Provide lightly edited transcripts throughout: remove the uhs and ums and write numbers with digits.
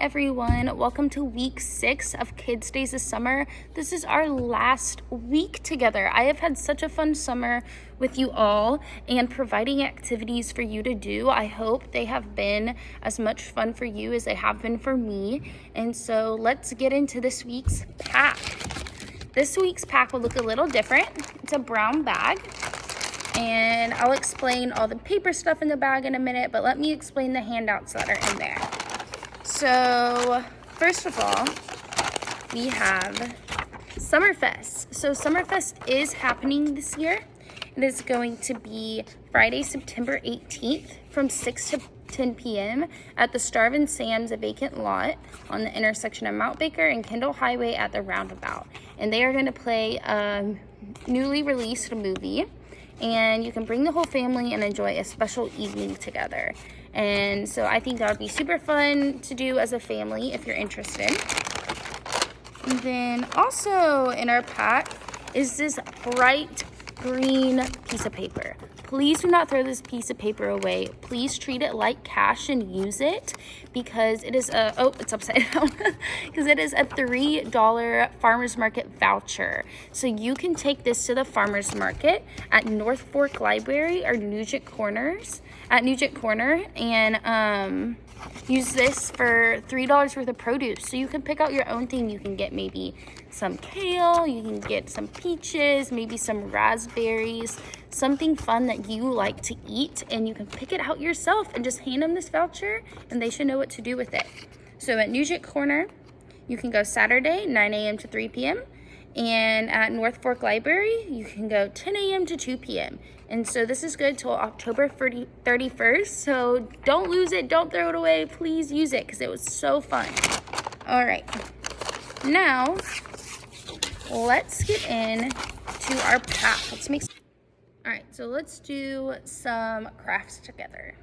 everyone, welcome to week 6 of Kids Days of Summer. This is our last week together. I have had such a fun summer with you all and providing activities for you to do. I hope they have been as much fun for you as they have been for me. And so let's get into this week's pack. This week's pack will look a little different. It's a brown bag. And I'll explain all the paper stuff in the bag in a minute, but let me explain the handouts that are in there. So, first of all, we have Summerfest. So Summerfest is happening this year. It is going to be Friday, September 18th from 6 to 10 p.m. at the Starvin' Sam's, a vacant lot on the intersection of Mount Baker and Kendall Highway at the roundabout. And they are going to play a newly released movie. And you can bring the whole family and enjoy a special evening together. And so I think that would be super fun to do as a family if you're interested. And then also in our pack is this bright green piece of paper. Please do not throw this piece of paper away. Please treat it like cash and use it because it is it's upside down. Because it is a $3 farmer's market voucher. So you can take this to the farmer's market at North Fork Library or Nugent Corner and use this for $3 worth of produce. So you can pick out your own thing. You can get maybe some kale, you can get some peaches, maybe some raspberries, something fun that you like to eat, and you can pick it out yourself and just hand them this voucher and they should know what to do with it. So at Nugent Corner, you can go Saturday, 9 a.m. to 3 p.m. And at North Fork Library, you can go 10 a.m. to 2 p.m. And so this is good till October 31st. So don't lose it. Don't throw it away. Please use it because it was so fun. All right. Now, let's get into our pack. All right, so let's do some crafts together.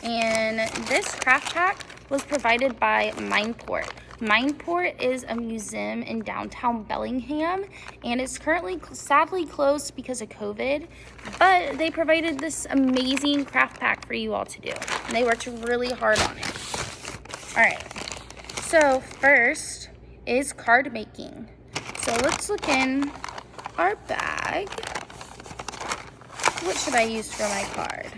And this craft pack was provided by Mindport. Mindport is a museum in downtown Bellingham, and it's currently sadly closed because of COVID, but they provided this amazing craft pack for you all to do, and they worked really hard on it. All right, so first is card making. So let's look in our bag. What should I use for my card?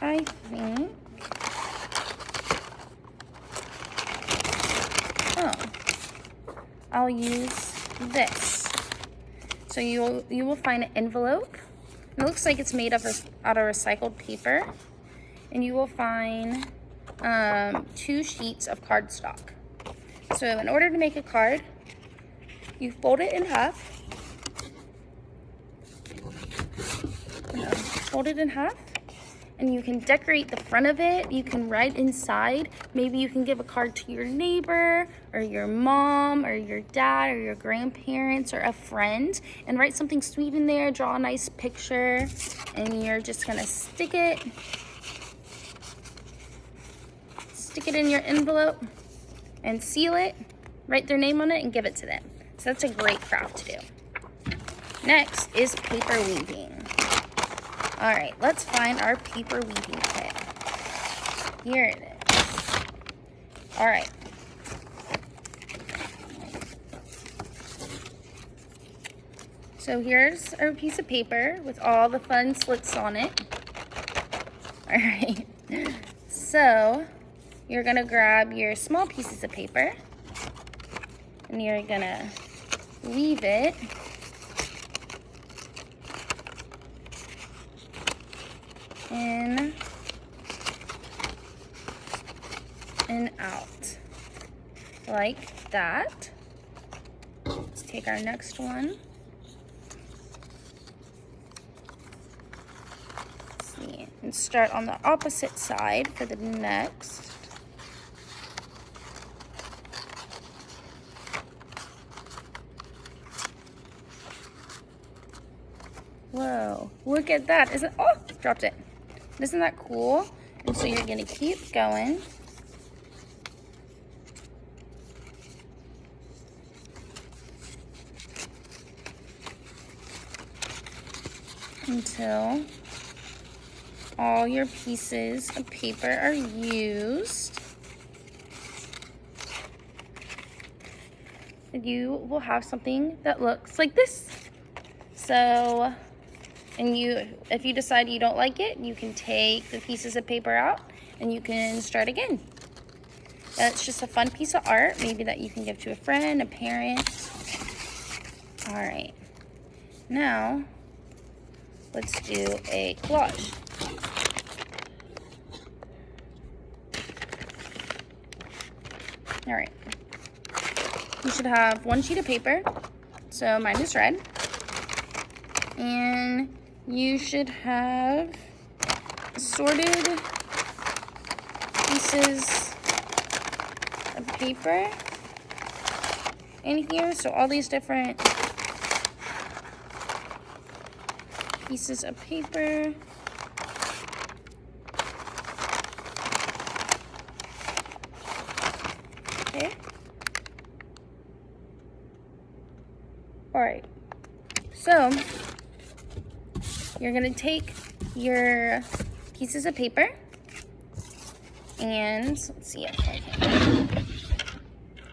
I think, I'll use this. So you will find an envelope. It looks like it's made out of recycled paper. And you will find 2 sheets of cardstock. So in order to make a card, you fold it in half. Fold it in half. And you can decorate the front of it. You can write inside. Maybe you can give a card to your neighbor or your mom or your dad or your grandparents or a friend and write something sweet in there, draw a nice picture, and you're just gonna stick it in your envelope and seal it, write their name on it, and give it to them. So that's a great craft to do. Next is paper weaving. All right, let's find our paper weaving kit. Here it is. All right. So here's our piece of paper with all the fun slits on it. All right. So you're gonna grab your small pieces of paper and you're gonna weave it in and out like that. Let's take our next one. Let's see, and start on the opposite side for the next. Whoa, look at that. Dropped it. Isn't that cool? And so you're gonna keep going. Until all your pieces of paper are used, you will have something that looks like this. So, and if you decide you don't like it, you can take the pieces of paper out and you can start again. It's just a fun piece of art, maybe that you can give to a friend, a parent. All right, now let's do a collage. All right, you should have one sheet of paper, so mine is red, and you should have sorted pieces of paper in here, so all these different pieces of paper. Okay. All right. So you're gonna take your pieces of paper and let's see if I can.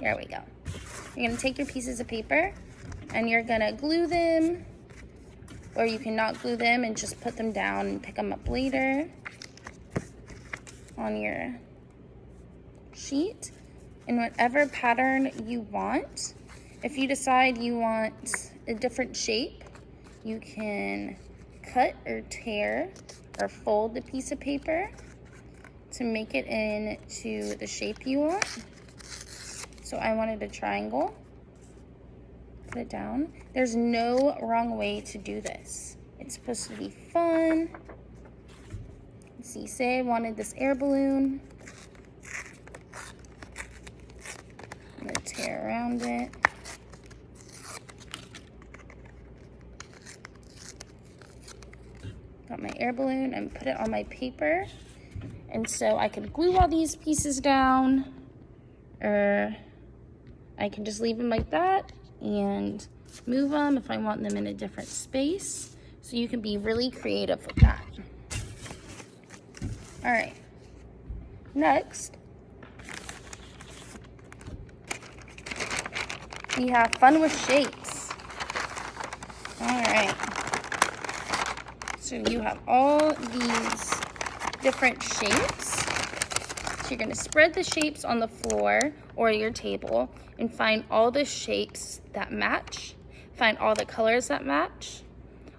There we go. You're gonna take your pieces of paper and you're gonna glue them, or you can not glue them and just put them down and pick them up later on your sheet in whatever pattern you want. If you decide you want a different shape, you can cut or tear or fold the piece of paper to make it into the shape you want. So I wanted a triangle. Put it down. There's no wrong way to do this. It's supposed to be fun. Let's see, say I wanted this air balloon. I'm gonna tear around it. Got my air balloon and put it on my paper. And so I could glue all these pieces down, or I can just leave them like that and move them if I want them in a different space. So you can be really creative with that. All right, next, we have fun with shapes. All right, so you have all these different shapes. So you're gonna spread the shapes on the floor or your table and find all the shapes that match, find all the colors that match,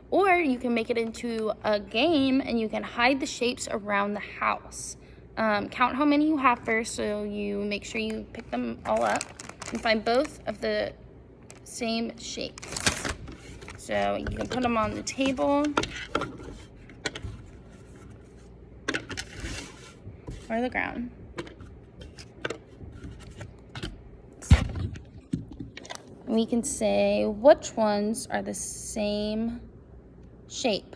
or you can make it into a game and you can hide the shapes around the house. Count how many you have first, so you make sure you pick them all up and find both of the same shape. So you can put them on the table or the ground. We can say which ones are the same shape.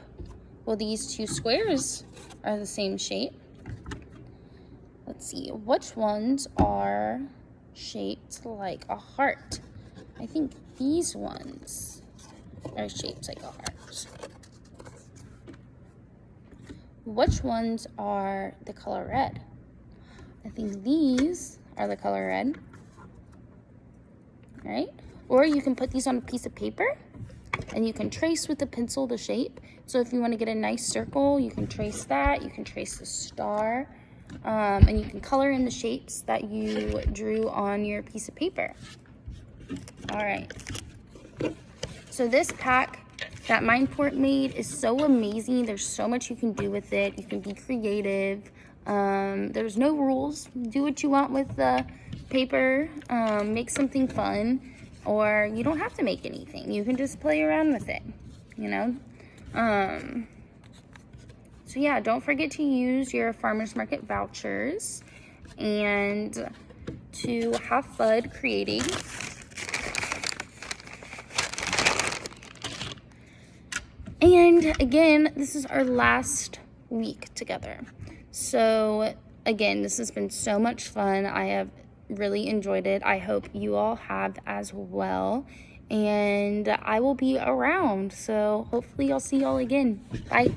Well, these two squares are the same shape. Let's see, which ones are shaped like a heart? I think these ones are shaped like a heart. Which ones are the color red? I think these are the color red. All right? Or you can put these on a piece of paper and you can trace with a pencil the shape. So if you want to get a nice circle, you can trace that. You can trace the star, and you can color in the shapes that you drew on your piece of paper. All right. So this pack that Mindport made is so amazing. There's so much you can do with it. You can be creative. There's no rules. Do what you want with the paper. Make something fun. Or you don't have to make anything. You can just play around with it, you know? So yeah, don't forget to use your farmers market vouchers and to have fun creating. And again, this is our last week together. So again, this has been so much fun. I have really enjoyed it. I hope you all have as well. And I will be around. So hopefully I'll see y'all again. Bye.